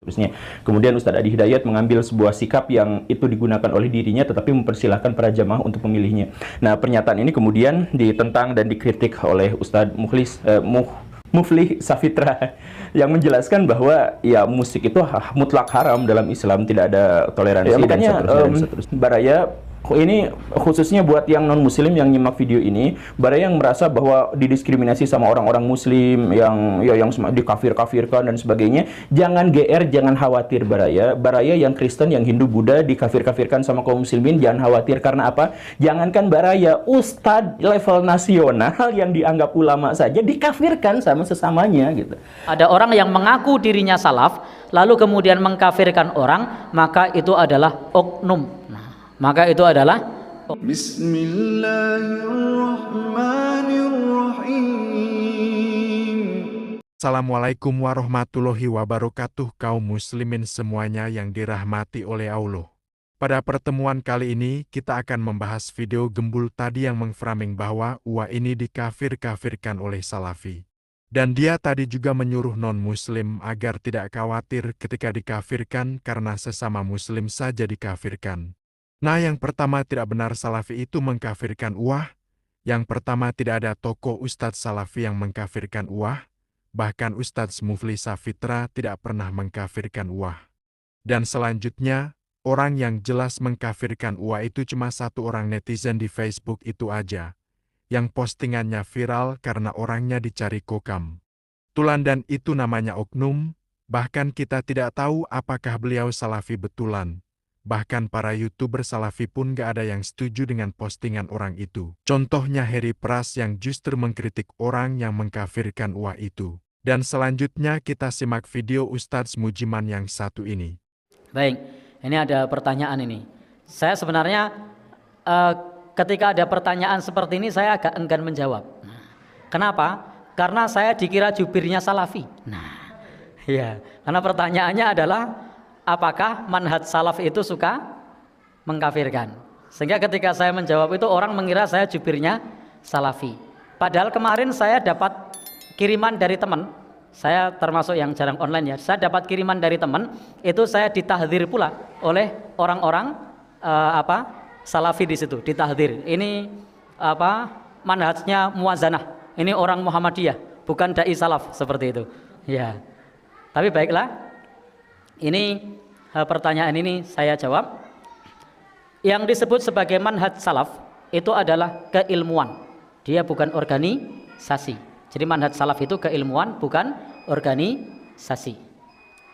Terusnya, kemudian Ustadz Adi Hidayat mengambil sebuah sikap yang itu digunakan oleh dirinya tetapi mempersilahkan para jamaah untuk memilihnya. Nah, pernyataan ini kemudian ditentang dan dikritik oleh Ustadz Muflih Safitra yang menjelaskan bahwa ya musik itu mutlak haram dalam Islam, tidak ada toleransi dan seterusnya. Baraya ini khususnya buat yang non muslim yang nyimak video ini, Baraya yang merasa bahwa didiskriminasi sama orang-orang muslim yang dikafir-kafirkan dan sebagainya, jangan GR, jangan khawatir Baraya. Baraya yang Kristen, yang Hindu, Buddha dikafir-kafirkan sama kaum muslimin, jangan khawatir. Karena apa? Jangankan Baraya, ustadz level nasional yang dianggap ulama saja dikafirkan sama sesamanya gitu. Ada orang yang mengaku dirinya salaf lalu kemudian mengkafirkan orang, maka itu adalah oknum. Maka itu adalah Bismillahirrahmanirrahim. Assalamualaikum warahmatullahi wabarakatuh, kaum muslimin semuanya yang dirahmati oleh Allah. Pada pertemuan kali ini kita akan membahas video gembul tadi yang mengframing bahwa Uwa ini dikafir-kafirkan oleh Salafi. Dan dia tadi juga menyuruh non-muslim agar tidak khawatir ketika dikafirkan karena sesama muslim saja dikafirkan. Nah, yang pertama, tidak benar Salafi itu mengkafirkan Uwah. Yang pertama, tidak ada tokoh Ustadz Salafi yang mengkafirkan Uwah. Bahkan Ustadz Muflih Safitra tidak pernah mengkafirkan Uwah. Dan selanjutnya, orang yang jelas mengkafirkan Uwah itu cuma satu orang netizen di Facebook itu aja, yang postingannya viral karena orangnya dicari kokam. Tulan, dan itu namanya oknum. Bahkan kita tidak tahu apakah beliau Salafi betulan. Bahkan para YouTuber Salafi pun gak ada yang setuju dengan postingan orang itu. Contohnya Heri Pras yang justru mengkritik orang yang mengkafirkan Uwah itu. Dan selanjutnya kita simak video Ustadz Mujiman yang satu ini. Baik, ini ada pertanyaan ini. Saya sebenarnya ketika ada pertanyaan seperti ini saya agak enggan menjawab. Kenapa? Karena saya dikira jubirnya Salafi. Nah, ya, karena pertanyaannya adalah apakah manhaj salaf itu suka mengkafirkan? Sehingga ketika saya menjawab itu orang mengira saya jubirnya Salafi. Padahal kemarin saya dapat kiriman dari teman. Saya termasuk yang jarang online ya. Saya dapat kiriman dari teman, itu saya ditahdzir pula oleh orang-orang Salafi di situ, ditahdzir. Ini manhajnya muwazanah. Ini orang Muhammadiyah, bukan dai salaf seperti itu. Ya. Tapi baiklah. Ini pertanyaan ini saya jawab. Yang disebut sebagai manhaj salaf itu adalah keilmuan. Dia bukan organisasi. Jadi manhaj salaf itu keilmuan, bukan organisasi.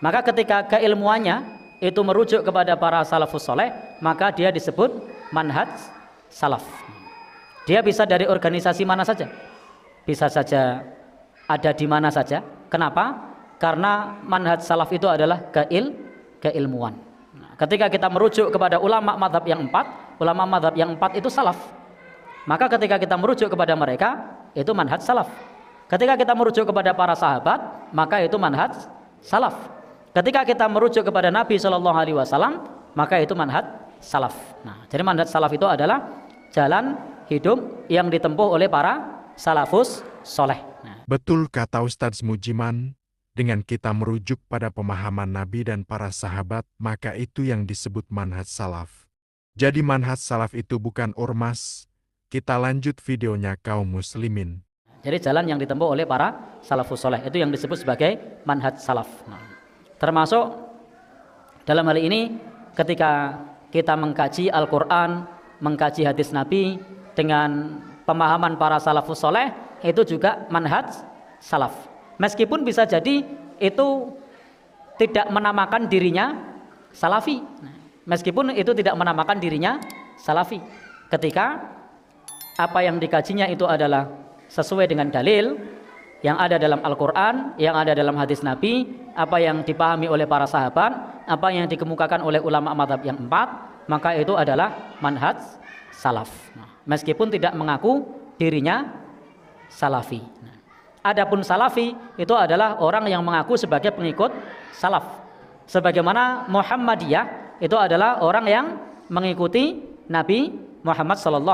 Maka ketika keilmuannya itu merujuk kepada para salafus soleh, maka dia disebut manhaj salaf. Dia bisa dari organisasi mana saja. Bisa saja ada di mana saja. Kenapa? Karena manhaj salaf itu adalah keilmuan. Nah, ketika kita merujuk kepada ulama madhab yang empat itu salaf. Maka ketika kita merujuk kepada mereka, itu manhaj salaf. Ketika kita merujuk kepada para sahabat, maka itu manhaj salaf. Ketika kita merujuk kepada Nabi SAW, maka itu manhaj salaf. Nah, jadi manhaj salaf itu adalah jalan hidup yang ditempuh oleh para salafus soleh. Nah. Betul kata Ustadz Mujiman. Dengan kita merujuk pada pemahaman Nabi dan para sahabat, maka itu yang disebut manhaj salaf. Jadi manhaj salaf itu bukan ormas. Kita lanjut videonya kaum muslimin. Jadi jalan yang ditempuh oleh para salafus soleh, itu yang disebut sebagai manhaj salaf. Nah, termasuk dalam hal ini ketika kita mengkaji Al-Quran, mengkaji hadis Nabi dengan pemahaman para salafus soleh, itu juga manhaj salaf. Meskipun bisa jadi itu tidak menamakan dirinya Salafi. Meskipun itu tidak menamakan dirinya Salafi. Ketika apa yang dikajinya itu adalah sesuai dengan dalil yang ada dalam Al-Quran, yang ada dalam hadis Nabi, apa yang dipahami oleh para sahabat, apa yang dikemukakan oleh ulama mazhab yang empat, maka itu adalah manhaj salaf. Meskipun tidak mengaku dirinya Salafi. Adapun Salafi itu adalah orang yang mengaku sebagai pengikut salaf. Sebagaimana Muhammadiyah itu adalah orang yang mengikuti Nabi Muhammad SAW.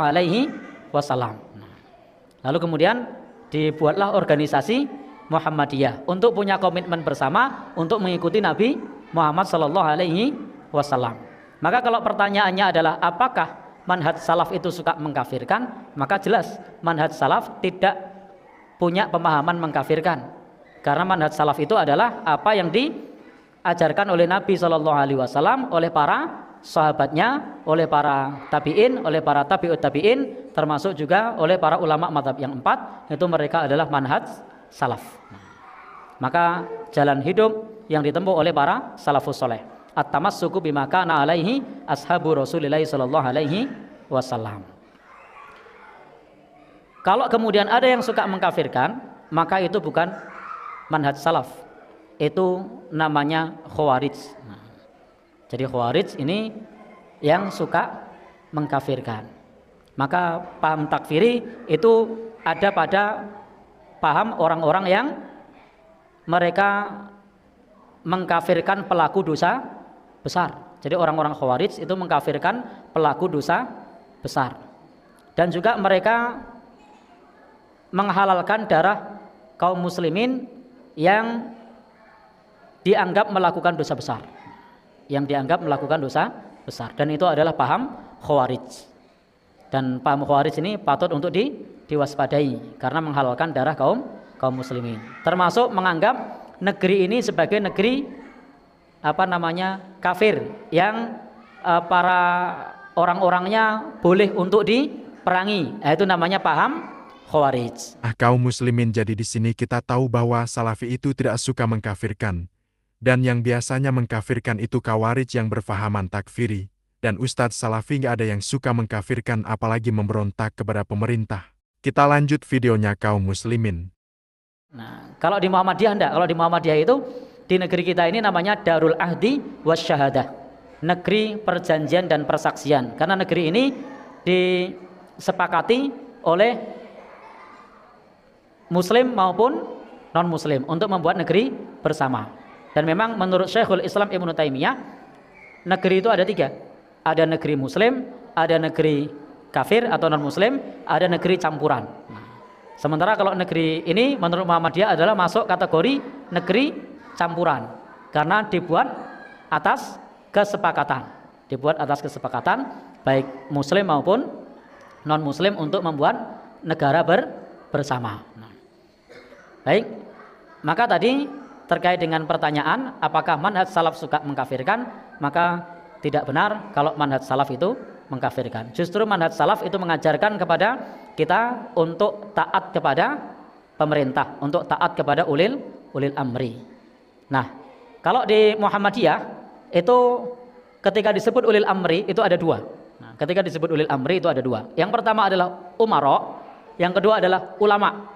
Lalu kemudian dibuatlah organisasi Muhammadiyah untuk punya komitmen bersama untuk mengikuti Nabi Muhammad sallallahu alaihi wasallam. Maka kalau pertanyaannya adalah apakah manhaj salaf itu suka mengkafirkan, maka jelas manhaj salaf tidak punya pemahaman mengkafirkan. Karena manhaj salaf itu adalah apa yang diajarkan oleh Nabi sallallahu alaihi wasallam, oleh para sahabatnya, oleh para tabi'in, oleh para tabi'ut tabi'in, termasuk juga oleh para ulama mazhab yang 4, itu mereka adalah manhaj salaf. Maka jalan hidup yang ditempuh oleh para salafus saleh, at-tamassuku bima kana alaihi ashabu Rasulillah sallallahu alaihi wasallam. Kalau kemudian ada yang suka mengkafirkan, maka itu bukan manhaj salaf. Itu namanya khawarij. Jadi khawarij ini yang suka mengkafirkan. Maka paham takfiri itu ada pada paham orang-orang yang mereka mengkafirkan pelaku dosa besar. Jadi orang-orang khawarij itu mengkafirkan pelaku dosa besar. Dan juga mereka menghalalkan darah kaum muslimin yang dianggap melakukan dosa besar. Yang dianggap melakukan dosa besar, dan itu adalah paham khawarij. Dan paham khawarij ini patut untuk diwaspadai karena menghalalkan darah kaum muslimin, termasuk menganggap negeri ini sebagai negeri kafir yang para orang-orangnya boleh untuk diperangi. Itu namanya paham khawarij. Kaum muslimin, jadi di sini kita tahu bahwa salafi itu tidak suka mengkafirkan. Dan yang biasanya mengkafirkan itu khawarij yang berfahaman takfiri. Dan Ustadz Salafi nggak ada yang suka mengkafirkan apalagi memberontak kepada pemerintah. Kita lanjut videonya kaum muslimin. Nah, kalau di Muhammadiyah enggak. Kalau di Muhammadiyah itu di negeri kita ini namanya Darul Ahdi Wasyahadah, negeri perjanjian dan persaksian. Karena negeri ini disepakati oleh muslim maupun non muslim untuk membuat negeri bersama. Dan memang menurut Syekhul Islam Ibnu Taimiyah, negeri itu ada 3. Ada negeri muslim, ada negeri kafir atau non muslim, ada negeri campuran. Sementara kalau negeri ini menurut Muhammadiyah adalah masuk kategori negeri campuran, karena dibuat atas kesepakatan. Dibuat atas kesepakatan baik muslim maupun non muslim untuk membuat negara bersama. Baik, maka tadi terkait dengan pertanyaan apakah manhaj salaf suka mengkafirkan, maka tidak benar kalau manhaj salaf itu mengkafirkan. Justru manhaj salaf itu mengajarkan kepada kita untuk taat kepada pemerintah, untuk taat kepada ulil amri. Nah, kalau di Muhammadiyah itu ketika disebut ulil amri itu ada 2. Nah, ketika disebut ulil amri itu ada 2. Yang pertama adalah umara, yang kedua adalah ulama.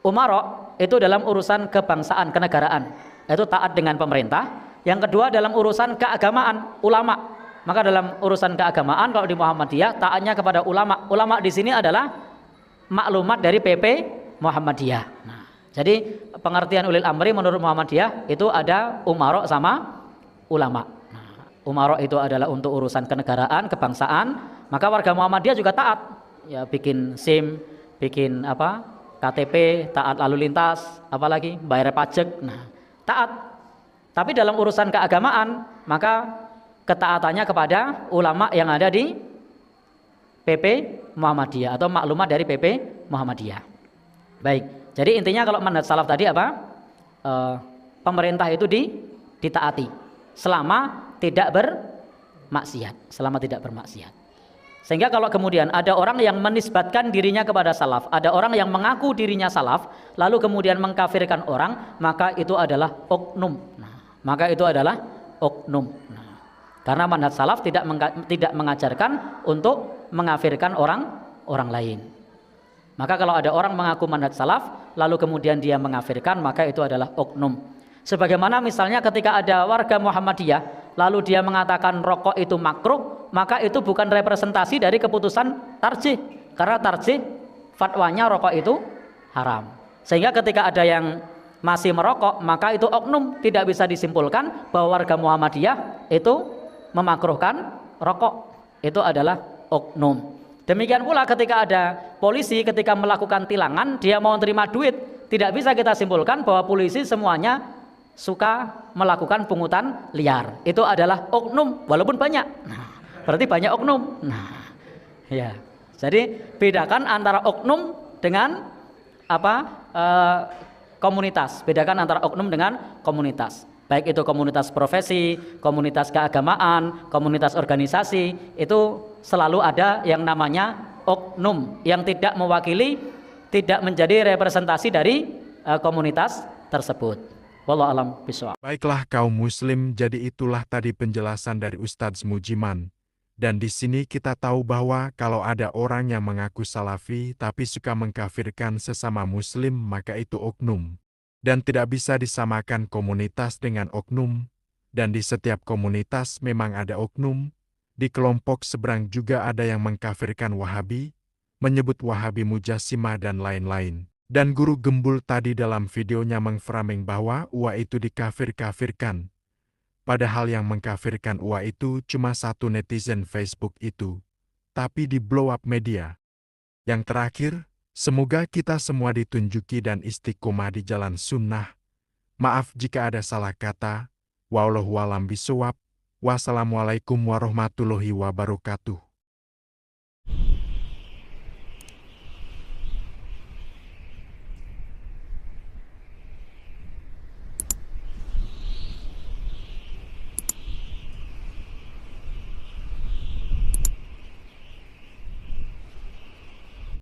Umara itu dalam urusan kebangsaan, kenegaraan, itu taat dengan pemerintah. Yang kedua dalam urusan keagamaan, ulama. Maka dalam urusan keagamaan kalau di Muhammadiyah taatnya kepada ulama. Ulama di sini adalah maklumat dari PP Muhammadiyah. Nah, jadi pengertian ulil amri menurut Muhammadiyah itu ada umara sama ulama. Nah, umara itu adalah untuk urusan kenegaraan, kebangsaan. Maka warga Muhammadiyah juga taat. Ya, bikin SIM, bikin KTP, taat lalu lintas, apalagi bayar pajak. Nah, taat. Tapi dalam urusan keagamaan, maka ketaatannya kepada ulama yang ada di PP Muhammadiyah atau maklumat dari PP Muhammadiyah. Baik. Jadi intinya kalau manhaj salaf tadi apa? Pemerintah itu ditaati selama tidak bermaksiat, selama tidak bermaksiat. Sehingga kalau kemudian ada orang yang menisbatkan dirinya kepada salaf, ada orang yang mengaku dirinya salaf, lalu kemudian mengkafirkan orang, maka itu adalah oknum. Nah, maka itu adalah oknum. Nah, karena manhaj salaf tidak mengajarkan untuk mengkafirkan orang lain. Maka kalau ada orang mengaku manhaj salaf, lalu kemudian dia mengkafirkan, maka itu adalah oknum. Sebagaimana misalnya ketika ada warga Muhammadiyah, lalu dia mengatakan rokok itu makruh, maka itu bukan representasi dari keputusan tarjih, karena tarjih fatwanya rokok itu haram. Sehingga ketika ada yang masih merokok, maka itu oknum, tidak bisa disimpulkan bahwa warga Muhammadiyah itu memakruhkan rokok. Itu adalah oknum. Demikian pula ketika ada polisi ketika melakukan tilangan, dia mau terima duit, tidak bisa kita simpulkan bahwa polisi semuanya suka melakukan pungutan liar. Itu adalah oknum walaupun banyak. Nah, berarti banyak oknum. Nah, ya. Jadi bedakan antara oknum dengan komunitas. Bedakan antara oknum dengan komunitas. Baik itu komunitas profesi, komunitas keagamaan, komunitas organisasi, itu selalu ada yang namanya oknum yang tidak mewakili, tidak menjadi representasi dari komunitas tersebut. Wallahu a'lam bishawab. Baiklah kaum muslim, jadi itulah tadi penjelasan dari Ustadz Mujiman. Dan di sini kita tahu bahwa kalau ada orang yang mengaku salafi tapi suka mengkafirkan sesama muslim, maka itu oknum. Dan tidak bisa disamakan komunitas dengan oknum. Dan di setiap komunitas memang ada oknum. Di kelompok seberang juga ada yang mengkafirkan Wahabi, menyebut Wahabi Mujassimah dan lain-lain. Dan guru gembul tadi dalam videonya mengframing bahwa UA itu dikafir-kafirkan. Padahal yang mengkafirkan UA itu cuma satu netizen Facebook itu, tapi di blow up media. Yang terakhir, semoga kita semua ditunjuki dan istiqomah di jalan sunnah. Maaf jika ada salah kata. Wallahu a'lam bishawab. Wassalamualaikum warahmatullahi wabarakatuh.